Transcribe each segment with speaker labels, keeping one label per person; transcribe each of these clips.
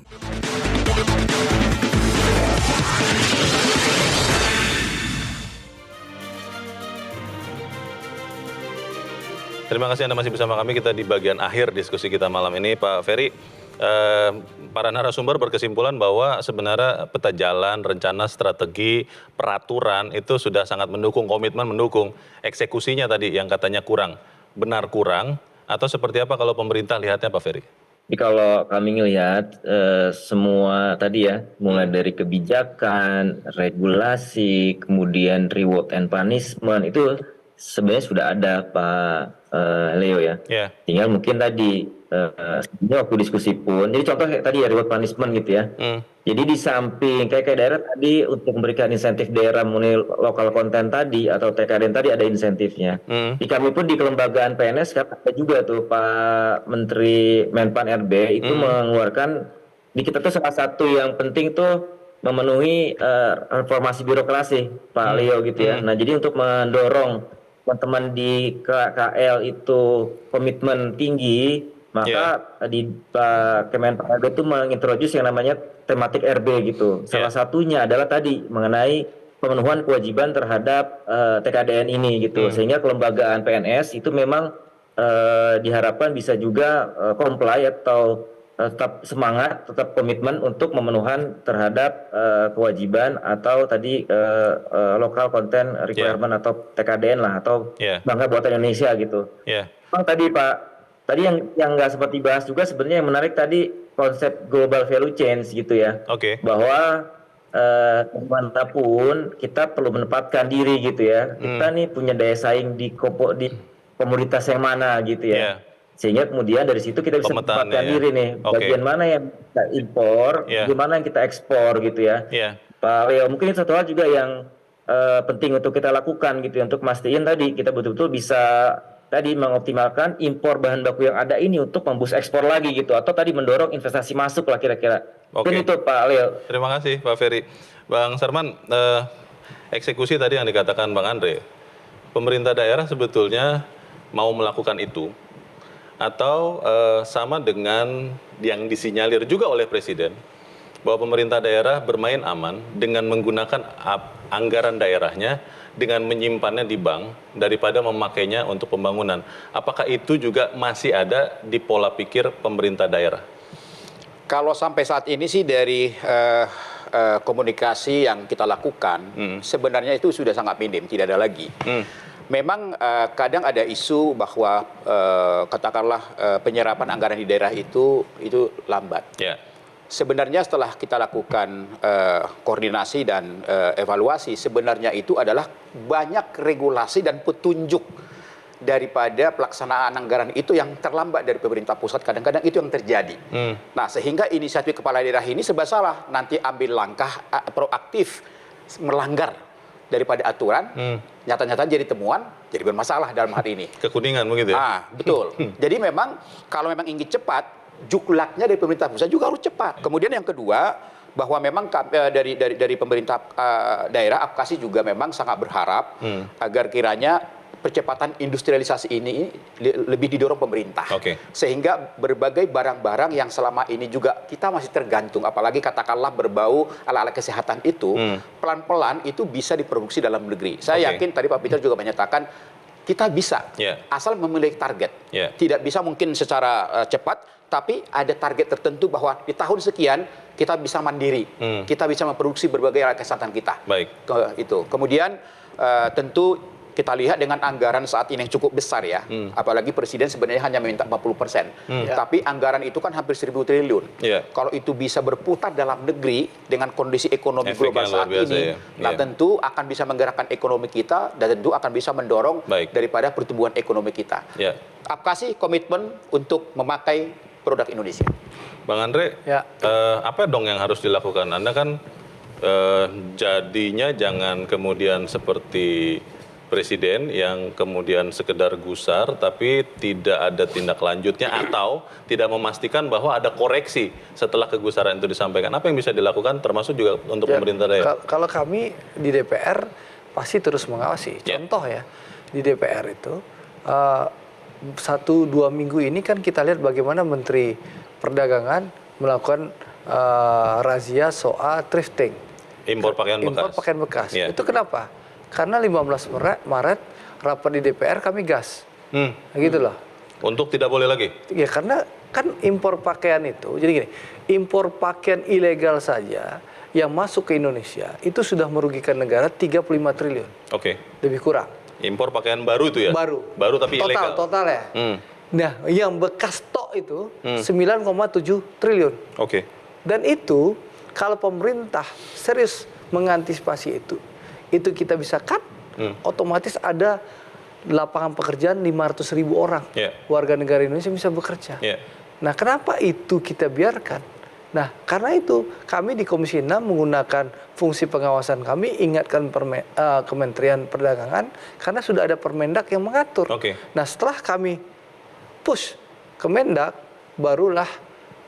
Speaker 1: Terima kasih Anda masih bersama kami. Kita di bagian akhir diskusi kita malam ini, Pak Ferry. Para narasumber berkesimpulan bahwa sebenarnya peta jalan, rencana, strategi, peraturan itu sudah sangat mendukung, komitmen mendukung. Eksekusinya tadi yang katanya kurang. Benar kurang atau seperti apa kalau pemerintah lihatnya, Pak Ferry?
Speaker 2: Jadi kalau kami ngelihat semua tadi ya, mulai dari kebijakan, regulasi, kemudian reward and punishment itu sebenarnya sudah ada Pak Leo ya.
Speaker 1: Yeah.
Speaker 2: Tinggal mungkin tadi sebenarnya waktu diskusi pun, jadi contoh kayak tadi ya reward punishment gitu ya. Jadi di samping kayak daerah tadi untuk memberikan insentif daerah mengenai lokal konten tadi atau TKDN tadi ada insentifnya. Di kami pun di kelembagaan PNS kan ada juga tuh Pak Menteri Menpan RB itu mengeluarkan di kita tuh salah satu yang penting tuh memenuhi reformasi birokrasi Pak Leo gitu ya. Nah jadi untuk mendorong teman-teman di KL itu komitmen tinggi, maka di Kemenpan RB itu mengintroduce yang namanya tematik RB gitu. Salah satunya adalah tadi mengenai pemenuhan kewajiban terhadap TKDN ini gitu. Sehingga kelembagaan PNS itu memang diharapkan bisa juga comply atau tetap semangat, tetap komitmen untuk pemenuhan terhadap kewajiban atau tadi lokal content requirement atau TKDN lah atau bangga buatan Indonesia gitu. Bang tadi Pak, tadi yang nggak sempat dibahas juga sebenarnya yang menarik tadi konsep global value change gitu ya. Bahwa dimanapun kita perlu menempatkan diri gitu ya. Kita nih punya daya saing di komoditas yang mana gitu ya. Sehingga kemudian dari situ kita bisa menempatkan diri nih. Bagian mana yang kita impor, bagaimana yang kita ekspor gitu ya. Pak Leo, mungkin satu hal juga yang penting untuk kita lakukan gitu ya. Untuk mastiin tadi kita betul-betul bisa tadi mengoptimalkan impor bahan baku yang ada ini untuk memboost ekspor lagi gitu. Atau tadi mendorong investasi masuk lah kira-kira. Mungkin itu Pak Leo.
Speaker 1: Terima kasih Pak Ferry. Bang Sarman, eksekusi tadi yang dikatakan Bang Andre. Pemerintah daerah sebetulnya mau melakukan itu atau sama dengan yang disinyalir juga oleh Presiden bahwa pemerintah daerah bermain aman dengan menggunakan anggaran daerahnya dengan menyimpannya di bank daripada memakainya untuk pembangunan. Apakah itu juga masih ada di pola pikir pemerintah daerah?
Speaker 3: Kalau sampai saat ini sih dari komunikasi yang kita lakukan sebenarnya itu sudah sangat minim, tidak ada lagi. Memang kadang ada isu bahwa katakanlah penyerapan anggaran di daerah itu lambat. Sebenarnya setelah kita lakukan koordinasi dan evaluasi, sebenarnya itu adalah banyak regulasi dan petunjuk daripada pelaksanaan anggaran itu yang terlambat dari pemerintah pusat. Kadang-kadang itu yang terjadi. Nah, sehingga inisiatif kepala daerah ini serba salah. Nanti ambil langkah proaktif melanggar daripada aturan, nyata-nyata jadi temuan, jadi bermasalah dalam hal ini.
Speaker 1: Kekuningan begitu ya?
Speaker 3: Betul. Jadi memang kalau memang ingin cepat, juklaknya dari pemerintah pusat juga harus cepat. Kemudian yang kedua, bahwa memang dari pemerintah daerah, APKASI juga memang sangat berharap agar kiranya percepatan industrialisasi ini lebih didorong pemerintah. Sehingga berbagai barang-barang yang selama ini juga kita masih tergantung, apalagi katakanlah berbau alat-alat kesehatan itu, pelan-pelan itu bisa diproduksi dalam negeri. Saya yakin tadi Pak Peter juga menyatakan, kita bisa, asal memiliki target. Tidak bisa mungkin secara cepat, tapi ada target tertentu bahwa di tahun sekian kita bisa mandiri, kita bisa memproduksi berbagai alat kesehatan kita. Kemudian tentu kita lihat dengan anggaran saat ini yang cukup besar ya, apalagi Presiden sebenarnya hanya meminta 40%, tapi anggaran itu kan hampir 1.000 triliun. Kalau itu bisa berputar dalam negeri dengan kondisi ekonomi global saat ini, nah tentu akan bisa menggerakkan ekonomi kita dan tentu akan bisa mendorong daripada pertumbuhan ekonomi kita. APKASI komitmen untuk memakai produk Indonesia.
Speaker 1: Bang Andre, apa dong yang harus dilakukan? Anda kan jadinya jangan kemudian seperti Presiden yang kemudian sekedar gusar tapi tidak ada tindak lanjutnya atau tidak memastikan bahwa ada koreksi setelah kegusaran itu disampaikan. Apa yang bisa dilakukan termasuk juga untuk pemerintah daerah?
Speaker 4: Kalau kami di DPR pasti terus mengawasi. Contoh ya, di DPR itu 1-2 minggu ini kan kita lihat bagaimana Menteri Perdagangan melakukan razia soal thrifting.
Speaker 1: Impor pakaian bekas.
Speaker 4: Impor pakaian bekas.
Speaker 1: Iya.
Speaker 4: Itu kenapa? Karena 15 Maret rapat di DPR kami gas. Gitu loh.
Speaker 1: Untuk tidak boleh lagi?
Speaker 4: Ya karena kan impor pakaian itu, jadi gini, impor pakaian ilegal saja yang masuk ke Indonesia itu sudah merugikan negara 35 triliun.
Speaker 1: Oke.
Speaker 4: Lebih kurang.
Speaker 1: Impor pakaian baru itu ya?
Speaker 4: Baru.
Speaker 1: Baru tapi ilegal?
Speaker 4: Total ya. Nah, yang bekas stok itu 9,7 triliun.
Speaker 1: Oke.
Speaker 4: Dan itu kalau pemerintah serius mengantisipasi itu kita bisa cut, otomatis ada lapangan pekerjaan 500.000 orang.
Speaker 1: Yeah.
Speaker 4: Warga negara Indonesia bisa bekerja.
Speaker 1: Yeah.
Speaker 4: Nah, kenapa itu kita biarkan? Nah, karena itu kami di Komisi 6 menggunakan fungsi pengawasan kami, ingatkan Kementerian Perdagangan, karena sudah ada Permendak yang mengatur.
Speaker 1: Oke.
Speaker 4: Nah, setelah kami push Kemendak, barulah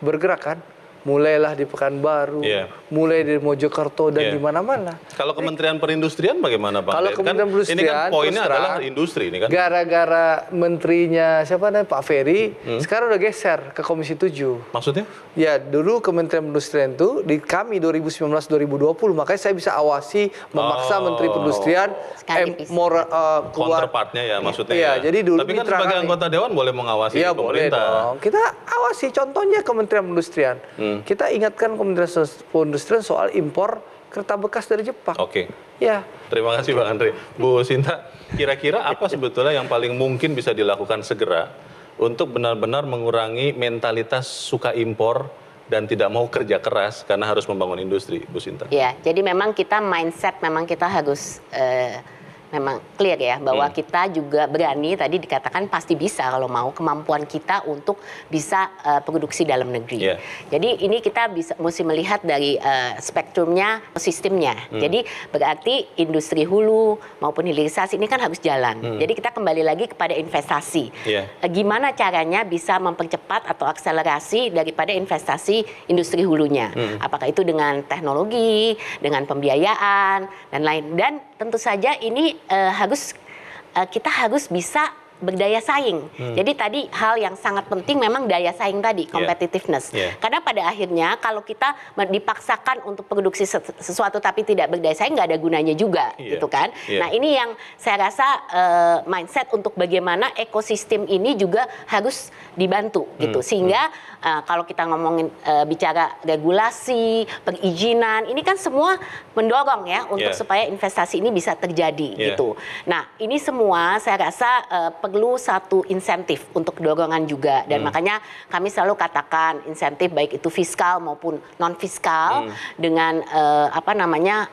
Speaker 4: bergerak kan. Mulailah di Pekanbaru, mulai di Mojokerto dan di mana-mana.
Speaker 1: Kalau Kementerian Perindustrian bagaimana, Pak?
Speaker 4: Kalau Kementerian Perindustrian,
Speaker 1: ini kan poinnya adalah industri ini kan.
Speaker 4: Gara-gara menterinya siapa namanya Pak Ferry, sekarang udah geser ke Komisi 7.
Speaker 1: Maksudnya?
Speaker 4: Ya, dulu Kementerian Perindustrian itu di kami 2019-2020, makanya saya bisa awasi memaksa Menteri Perindustrian keluar.
Speaker 1: Counterpartnya ya maksudnya.
Speaker 4: Iya,
Speaker 1: ya.
Speaker 4: jadi dulu
Speaker 1: tapi kan sebagai anggota dewan boleh mengawasi
Speaker 4: ya,
Speaker 1: pemerintah.
Speaker 4: boleh dong. Kita awasi contohnya Kementerian Perindustrian. Kita ingatkan Kementerian Perindustrian soal impor kereta bekas dari Jepang.
Speaker 1: Oke.
Speaker 4: Ya.
Speaker 1: Terima kasih Bang Andre. Bu Sinta, kira-kira apa sebetulnya yang paling mungkin bisa dilakukan segera untuk benar-benar mengurangi mentalitas suka impor dan tidak mau kerja keras karena harus membangun industri, Bu Sinta?
Speaker 5: Ya, jadi memang kita mindset memang kita harus memang clear ya bahwa kita juga berani, tadi dikatakan pasti bisa kalau mau, kemampuan kita untuk bisa produksi dalam negeri. Jadi ini kita mesti melihat dari spektrumnya, sistemnya. Jadi berarti industri hulu maupun hilirisasi ini kan harus jalan. Jadi kita kembali lagi kepada investasi. Gimana caranya bisa mempercepat atau akselerasi daripada investasi industri hulunya. Apakah itu dengan teknologi, dengan pembiayaan dan lain. Dan tentu saja ini kita harus bisa berdaya saing. Jadi tadi hal yang sangat penting memang daya saing tadi, competitiveness. Karena pada akhirnya kalau kita dipaksakan untuk produksi sesuatu tapi tidak berdaya saing, nggak ada gunanya juga, gitu kan. Nah ini yang saya rasa mindset untuk bagaimana ekosistem ini juga harus dibantu, gitu. Sehingga kalau kita ngomongin bicara regulasi, perizinan, ini kan semua mendorong ya untuk supaya investasi ini bisa terjadi, gitu. Nah ini semua saya rasa perlu satu insentif untuk dorongan juga, dan makanya kami selalu katakan insentif baik itu fiskal maupun non fiskal dengan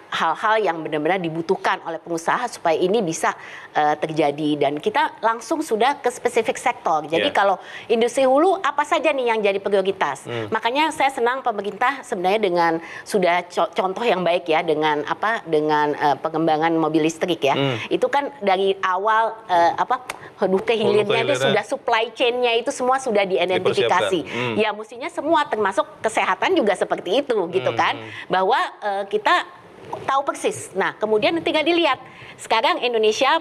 Speaker 5: hal-hal yang benar-benar dibutuhkan oleh pengusaha supaya ini bisa terjadi, dan kita langsung sudah ke spesifik sektor. Jadi kalau industri hulu apa saja nih yang jadi prioritas? Makanya saya senang pemerintah sebenarnya dengan sudah contoh yang baik ya dengan pengembangan mobil listrik ya. Itu kan dari awal ke hilirnya itu sudah supply chain-nya itu semua sudah diidentifikasi. Ya mestinya semua termasuk kesehatan juga seperti itu, gitu kan. Bahwa kita tahu persis. Nah, kemudian tinggal dilihat. Sekarang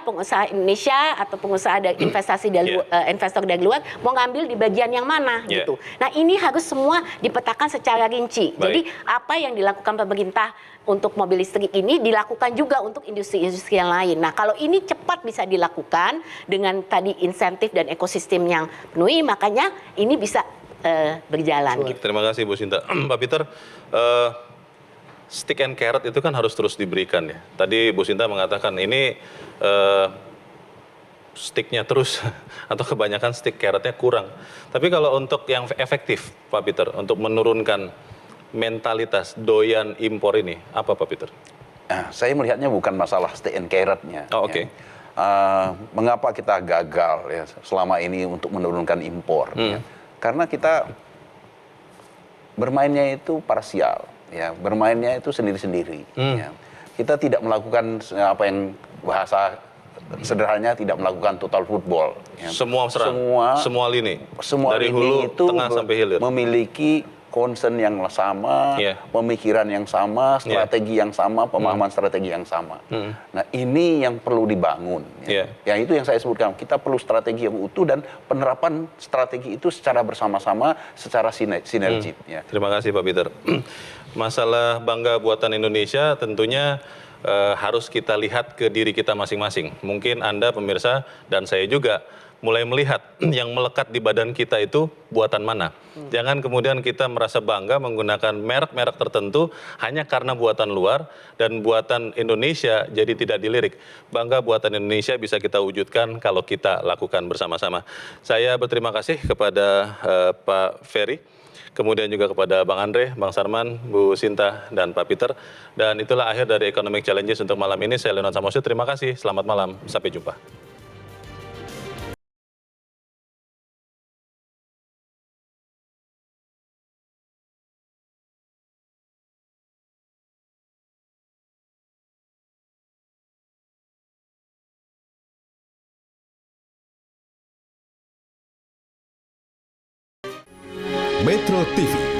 Speaker 5: pengusaha Indonesia atau pengusaha investasi dari investor dari luar mau ngambil di bagian yang mana gitu. Nah, ini harus semua dipetakan secara rinci. Jadi, apa yang dilakukan pemerintah untuk mobil listrik ini dilakukan juga untuk industri-industri yang lain. Nah, kalau ini cepat bisa dilakukan dengan tadi insentif dan ekosistem yang penuhi, makanya ini bisa berjalan. Gitu.
Speaker 1: Terima kasih Bu Sinta. Pak Peter, stick and carrot itu kan harus terus diberikan ya. Tadi Bu Sinta mengatakan ini sticknya terus atau kebanyakan stick carrotnya kurang. Tapi kalau untuk yang efektif Pak Peter untuk menurunkan mentalitas doyan impor ini apa Pak Peter?
Speaker 6: Nah, saya melihatnya bukan masalah stick and carrotnya.
Speaker 1: Oh, oke.
Speaker 6: Mengapa kita gagal ya selama ini untuk menurunkan impor? Ya? Karena kita bermainnya itu parsial. Ya, bermainnya itu sendiri-sendiri. Ya. Kita tidak melakukan apa yang bahasa sederhananya tidak melakukan total football. Ya.
Speaker 1: Semua serang, semua lini,
Speaker 6: semua
Speaker 1: dari
Speaker 6: lini
Speaker 1: hulu,
Speaker 6: itu
Speaker 1: tengah sampai hilir.
Speaker 6: Memiliki concern yang sama,
Speaker 1: Iya.
Speaker 6: pemikiran yang sama, strategi yang sama, pemahaman strategi yang sama. Nah, ini yang perlu dibangun. Ya. Yang itu yang saya sebutkan, kita perlu strategi yang utuh dan penerapan strategi itu secara bersama-sama, secara sinergi. Ya.
Speaker 1: Terima kasih Pak Peter. Masalah bangga buatan Indonesia tentunya harus kita lihat ke diri kita masing-masing. Mungkin Anda pemirsa dan saya juga mulai melihat yang melekat di badan kita itu buatan mana. Jangan kemudian kita merasa bangga menggunakan merek-merek tertentu hanya karena buatan luar dan buatan Indonesia jadi tidak dilirik. Bangga buatan Indonesia bisa kita wujudkan kalau kita lakukan bersama-sama. Saya berterima kasih kepada Pak Ferry, kemudian juga kepada Bang Andre, Bang Sarman, Bu Sinta, dan Pak Peter. Dan itulah akhir dari Economic Challenges untuk malam ini. Saya Leonard Samosir, terima kasih. Selamat malam. Sampai jumpa.
Speaker 7: Metro TV